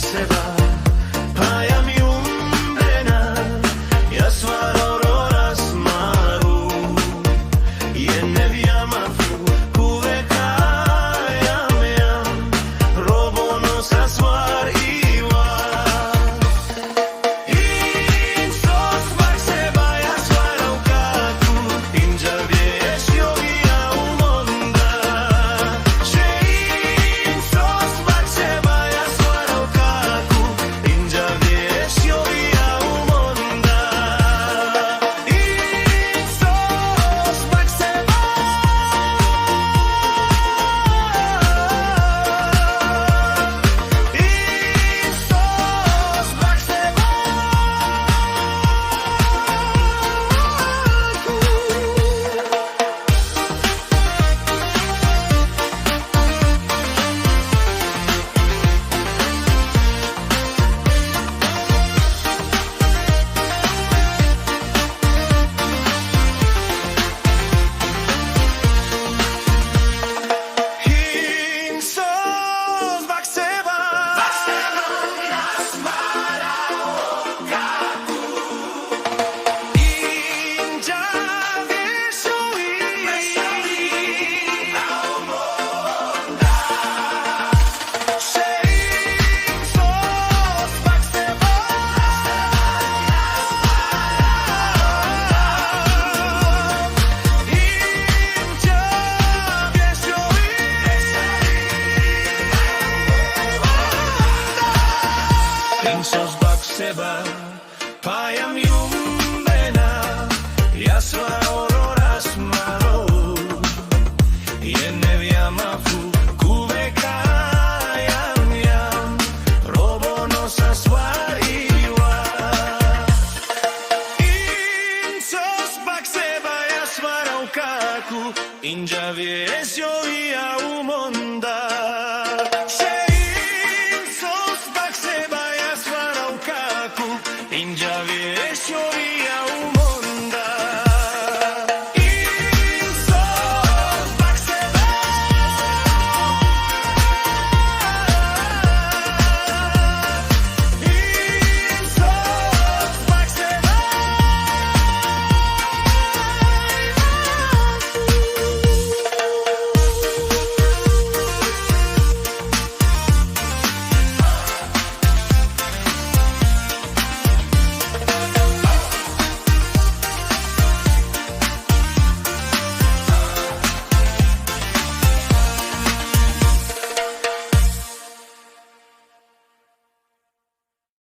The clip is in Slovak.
Bakseba, payam yumbena, yaswar auroras maru, yenevia mafu, kuveka yameam, robonos aswar iwa. Insos Bakseba, yaswar aukatu, injavies yogia umonda. Insos Bakseba, yaswar aukatu, injavies yogia umonda. Insos Bakseba, Insos Bakseba. Insos Bakseba, injavies yogia umonda. Insos Bakseba, injavies yogia. Insos Bakseba.